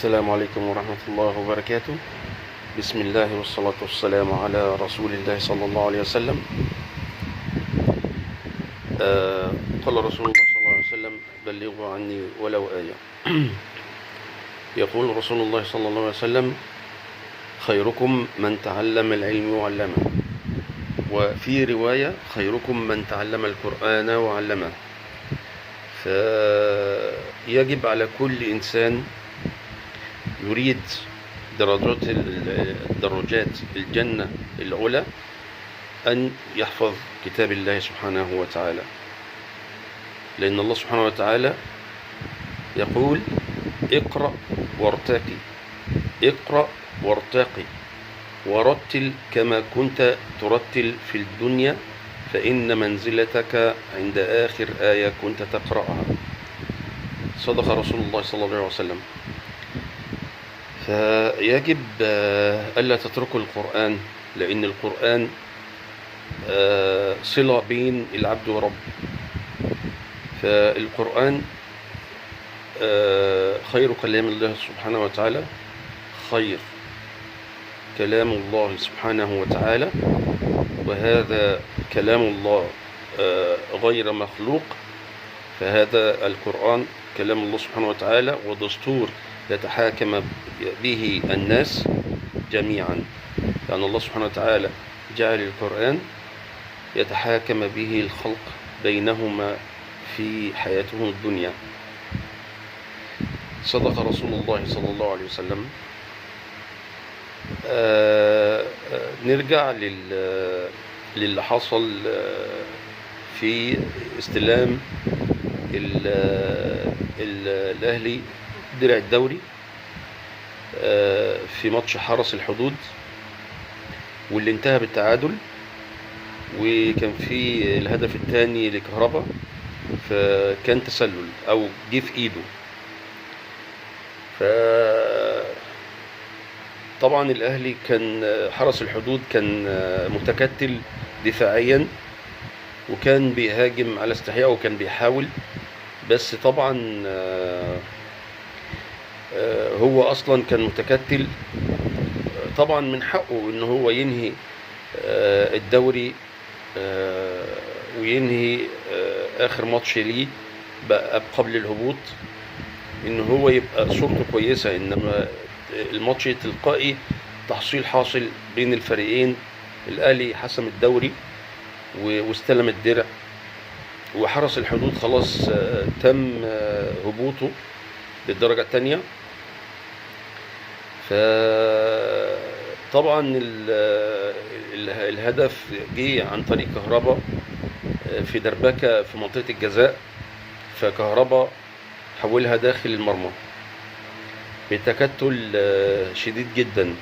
السلام عليكم ورحمة الله وبركاته. بسم الله والصلاة والسلام على رسول الله صلى الله عليه وسلم. قال رسول الله صلى الله عليه وسلم: بلغوا عني ولو آية. يقول رسول الله صلى الله عليه وسلم: خيركم من تعلم العلم وعلمه. وفي رواية: خيركم من تعلم القرآن وعلمه. فيجب على كل إنسان يريد درجات الجنة العلى أن يحفظ كتاب الله سبحانه وتعالى، لأن الله سبحانه وتعالى يقول: اقرأ وارتقي، اقرأ وارتقي ورتل كما كنت ترتل في الدنيا، فإن منزلتك عند آخر آية كنت تقرأها. صدق رسول الله صلى الله عليه وسلم. فيجب ألا تتركوا القرآن، لأن القرآن صلة بين العبد ورب. فالقرآن خير كلام الله سبحانه وتعالى، خير كلام الله سبحانه وتعالى، وهذا كلام الله غير مخلوق. فهذا القرآن كلام الله سبحانه وتعالى ودستور يتحاكم به الناس جميعا، لأن الله سبحانه وتعالى جعل القرآن يتحاكم به الخلق بينهما في حياتهم الدنيا. صدق رسول الله صلى الله عليه وسلم. نرجع للي حصل في استلام الأهلي درع الدوري في ماتش حرس الحدود، واللي انتهى بالتعادل، وكان في الهدف الثاني لكهربا، فكان تسلل او جه في ايده. طبعا الاهلي كان حرس الحدود كان متكتل دفاعيا، وكان بيهاجم على استحياء، وكان بيحاول، بس طبعا هو اصلا كان متكتل. طبعا من حقه ان هو ينهي الدوري وينهي اخر ماتش ليه بقى قبل الهبوط، ان هو يبقى صورته كويسة. انما الماتش تلقائي تحصيل حاصل بين الفريقين، الاهلي حسم الدوري واستلم الدرع، وحرس الحدود خلاص تم هبوطه للدرجة الثانية. فطبعا الهدف جه عن طريق كهربا في دربكة في منطقة الجزاء، فكهربا حولها داخل المرمى بتكتل شديد جدا.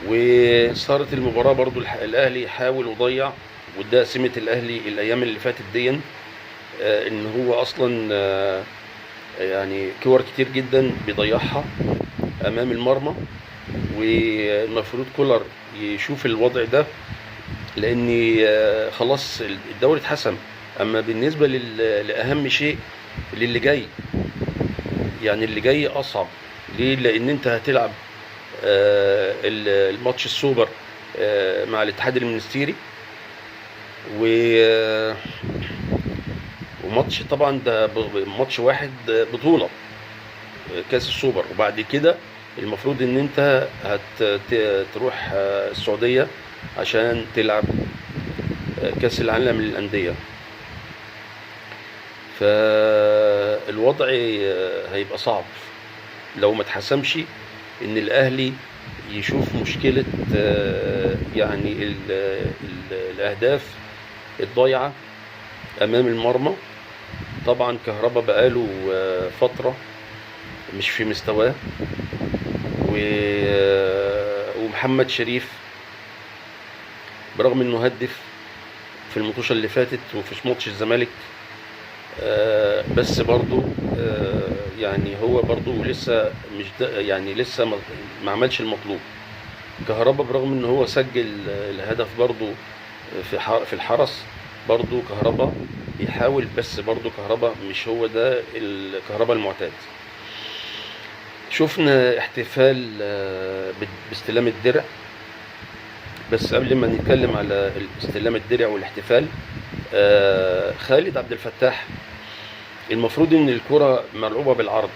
وصارت المباراة برضو الأهلي حاول وضيع، وده سمة الأهلي الأيام اللي فاتت دي، إن هو أصلا يعني كور كتير جدا بيضيعها أمام المرمى. والمفروض كولر يشوف الوضع ده، لأن خلاص الدوري اتحسم. أما بالنسبة لأهم شيء للي جاي، يعني اللي جاي أصعب. ليه؟ لأن أنت هتلعب الماتش السوبر مع الاتحاد المنستيري، وماتش طبعا ده ماتش واحد بطولة كاس السوبر، وبعد كده المفروض ان انت هتروح السعودية عشان تلعب كاس العالم للأندية. فالوضع هيبقى صعب لو ما اتحسمش، ان الاهلي يشوف مشكلة يعني الاهداف الضايعة امام المرمى. طبعا كهربا بقاله فترة مش في مستواه، ومحمد شريف برغم انه هدف في المطوشة اللي فاتت وفي ماتش الزمالك، بس برضو يعني هو برضو لسه مش يعني لسه ما عملش المطلوب. كهربا برغم ان هو سجل الهدف برضو في الحرس، برضو كهربا بيحاول، بس برضو كهربا مش هو ده الكهربا المعتاد. شفنا احتفال باستلام الدرع. بس قبل ما نتكلم على استلام الدرع والاحتفال، خالد عبد الفتاح المفروض ان الكرة ملعوبة بالعرض.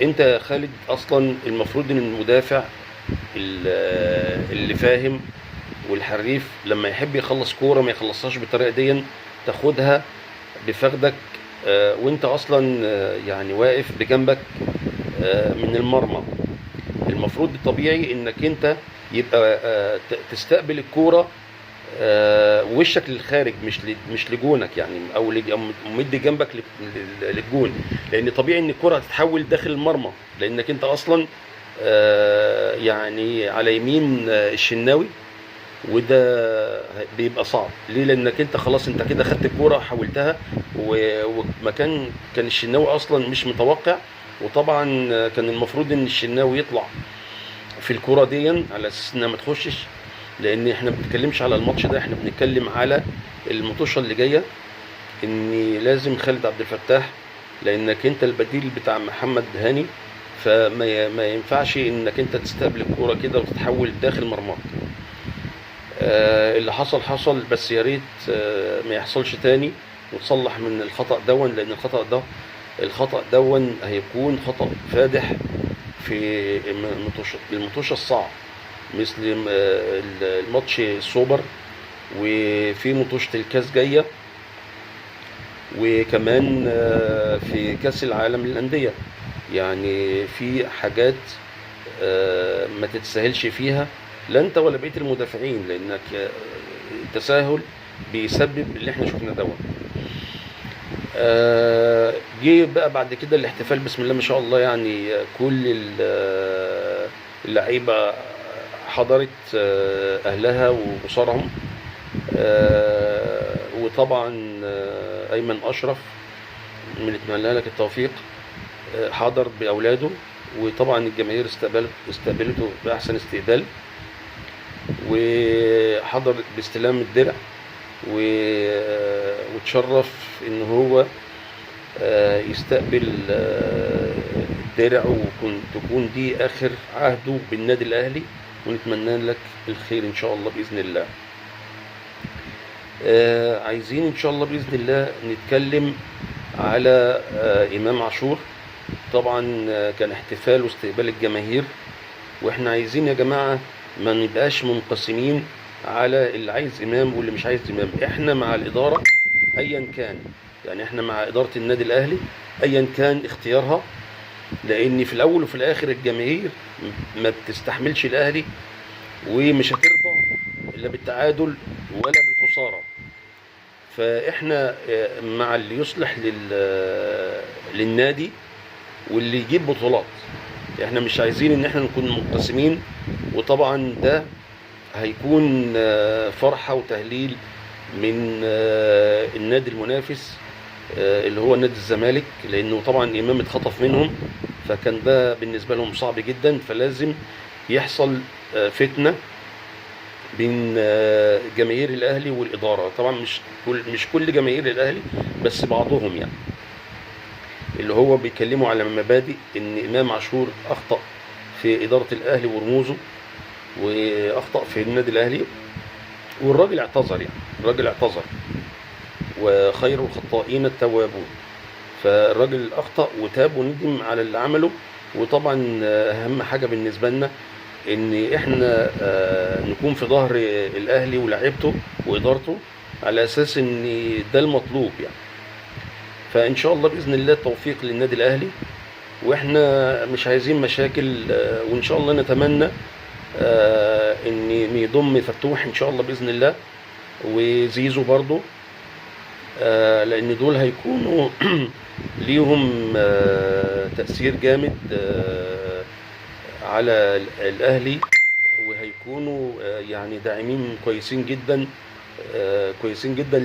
انت يا خالد اصلا المفروض ان المدافع اللي فاهم والحريف لما يحب يخلص كورة ما يخلصهاش بالطريقة دي، تاخدها بفخدك وانت اصلا يعني واقف بجنبك من المرمى. المفروض الطبيعي انك انت يبقى تستقبل الكورة وشك للخارج، مش لجونك يعني، او مدي جنبك للجون، لان طبيعي ان الكرة هتتحول داخل المرمى، لانك انت اصلا يعني على يمين الشناوي، وده بيبقى صعب ليه؟ لانك انت خلاص انت كده خدت الكوره حولتها، ومكان كان الشناوي اصلا مش متوقع. وطبعا كان المفروض ان الشناوي يطلع في الكوره دي على اساس انها ما تخشش، لان احنا ما بنتكلمش على الماتش ده، احنا بنتكلم على المطوشه اللي جايه، ان لازم خالد عبد الفتاح، لانك انت البديل بتاع محمد هاني، فما ينفعش انك انت تستقبل الكوره كده وتتحول داخل مرماك. اللي حصل، بس يا ريت ما يحصلش تاني وتصلح من الخطأ دون، لان الخطأ دون هيكون خطأ فادح في المطوشة الصعب، مثل الماتش السوبر، وفي مطوشة الكاس جاية، وكمان في كاس العالم للأندية. يعني في حاجات ما تتساهلش فيها، لا انت ولا بقيه المدافعين، لانك التساهل بيسبب اللي احنا شفناه دوت. جه بقى بعد كده الاحتفال، بسم الله ما شاء الله، يعني كل اللعيبه حضرت اهلها واسرهم، وطبعا ايمن اشرف بنتمنى لك التوفيق، حضر باولاده، وطبعا الجماهير استقبلته باحسن استقبال، وحضر باستلام الدرع، وتشرف ان هو يستقبل الدرع، وتكون دي اخر عهده بالنادي الاهلي، ونتمنى لك الخير ان شاء الله باذن الله. عايزين ان شاء الله باذن الله نتكلم على امام عاشور. طبعا كان احتفال واستقبال الجماهير، واحنا عايزين يا جماعه ما نبقاش منقسمين على اللي عايز امام واللي مش عايز امام. احنا مع الاداره ايا كان، يعني احنا مع اداره النادي الاهلي ايا كان اختيارها، لان في الاول وفي الاخر الجماهير ما بتستحملش الاهلي، ومش هترضى الا بالتعادل ولا بالخساره. فاحنا مع اللي يصلح للنادي واللي يجيب بطولات. احنا مش عايزين ان احنا نكون منقسمين، وطبعا ده هيكون فرحة وتهليل من النادي المنافس اللي هو نادي الزمالك، لانه طبعا امام اتخطف منهم، فكان ده بالنسبة لهم صعب جدا، فلازم يحصل فتنة بين جماهير الاهلي والادارة. طبعا مش كل جماهير الاهلي، بس بعضهم يعني، اللي هو بيتكلموا على مبادئ ان امام عاشور اخطأ في ادارة الاهلي ورموزه، واخطأ في النادي الاهلي، والراجل اعتذر، يعني الراجل اعتذر، وخير الخطائين التوابون. فالراجل اخطأ وتاب وندم على اللي عمله. وطبعا اهم حاجة بالنسبة لنا ان احنا نكون في ظهر الاهلي ولاعيبته وادارته، على اساس ان ده المطلوب يعني. فان شاء الله باذن الله التوفيق للنادي الاهلي، واحنا مش عايزين مشاكل، وان شاء الله نتمنى ان يضم فتوح ان شاء الله باذن الله، وزيزو برضو، لان دول هيكونوا ليهم تأثير جامد على الاهلي، وهيكونوا يعني داعمين كويسين جدا، كويسين جدا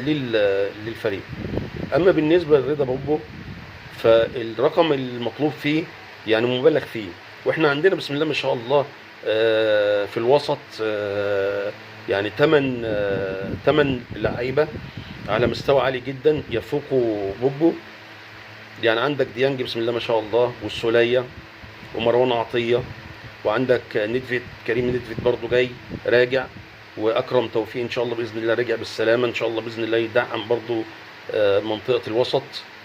للفريق. اما بالنسبه لرضا بوبو، فالرقم المطلوب فيه يعني مبالغ فيه، واحنا عندنا بسم الله ما شاء الله في الوسط يعني 8 لعيبه على مستوى عالي جدا يفوقوا بوبو. يعني عندك ديانج بسم الله ما شاء الله، والسولية ومروان عطيه، وعندك ندفت كريم ندفت برضو جاي راجع، واكرم توفيق ان شاء الله باذن الله راجع بالسلامه ان شاء الله باذن الله، يدعم برضو منطقه الوسط،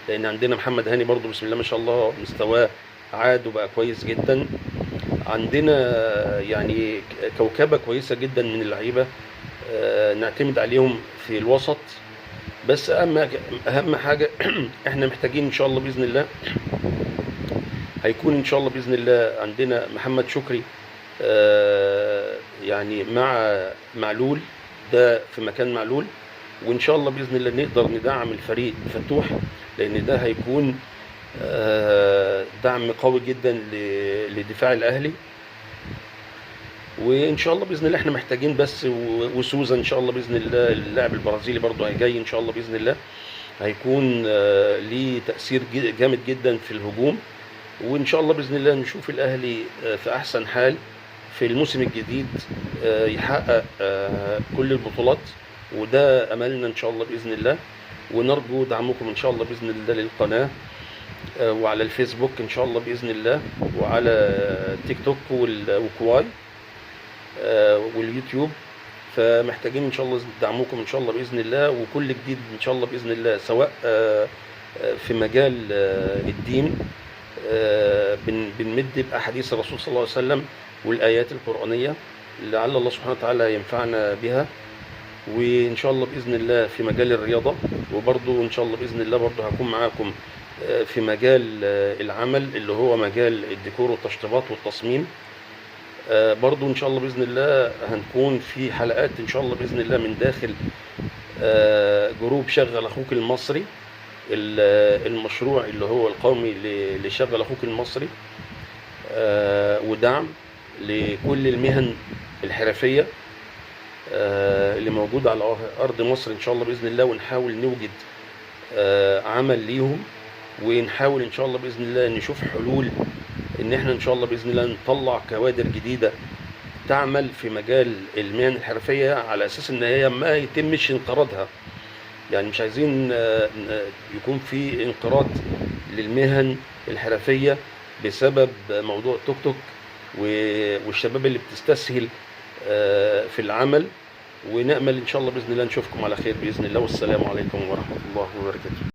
لان عندنا محمد هاني برضو بسم الله ما شاء الله مستواه عاد وبقى كويس جدا. عندنا يعني كوكبه كويسه جدا من اللعيبه نعتمد عليهم في الوسط. بس اهم حاجه احنا محتاجين ان شاء الله باذن الله، هيكون ان شاء الله باذن الله عندنا محمد شكري يعني مع معلول، ده في مكان معلول، وان شاء الله باذن الله نقدر ندعم الفريق فتوح، لان ده هيكون دعم قوي جدا لدفاع الاهلي. وان شاء الله باذن الله احنا محتاجين بس وسوزا ان شاء الله باذن الله، اللاعب البرازيلي برضه هيجي ان شاء الله باذن الله، هيكون ليه تاثير جامد جدا في الهجوم. وان شاء الله باذن الله نشوف الاهلي في احسن حال في الموسم الجديد، يحقق كل البطولات، وده املنا ان شاء الله باذن الله. ونرجو دعمكم ان شاء الله باذن الله للقناه، وعلى الفيسبوك ان شاء الله باذن الله، وعلى تيك توك وكواي واليوتيوب. فمحتاجين ان شاء الله دعمكم ان شاء الله باذن الله، وكل جديد ان شاء الله باذن الله، سواء في مجال الدين بنمد باحاديث الرسول صلى الله عليه وسلم والايات القرانيه، لعل الله سبحانه وتعالى ينفعنا بها. وان شاء الله باذن الله في مجال الرياضه، وبرضو ان شاء الله باذن الله برضو هكون معاكم في مجال العمل اللي هو مجال الديكور والتشطيبات والتصميم. برضو ان شاء الله باذن الله هنكون في حلقات ان شاء الله باذن الله من داخل جروب شغل اخوك المصري، المشروع اللي هو القومي لشغل اخوك المصري، ودعم لكل المهن الحرفيه اللي موجوده على ارض مصر ان شاء الله باذن الله، ونحاول نوجد عمل ليهم، ونحاول ان شاء الله باذن الله نشوف حلول ان احنا ان شاء الله باذن الله نطلع كوادر جديده تعمل في مجال المهن الحرفيه، على اساس ان هي ما يتمش انقراضها. يعني مش عايزين يكون في انقراض للمهن الحرفيه بسبب موضوع التوك توك والشباب اللي بتستسهل في العمل. ونأمل ان شاء الله باذن الله نشوفكم على خير باذن الله، والسلام عليكم ورحمه الله وبركاته.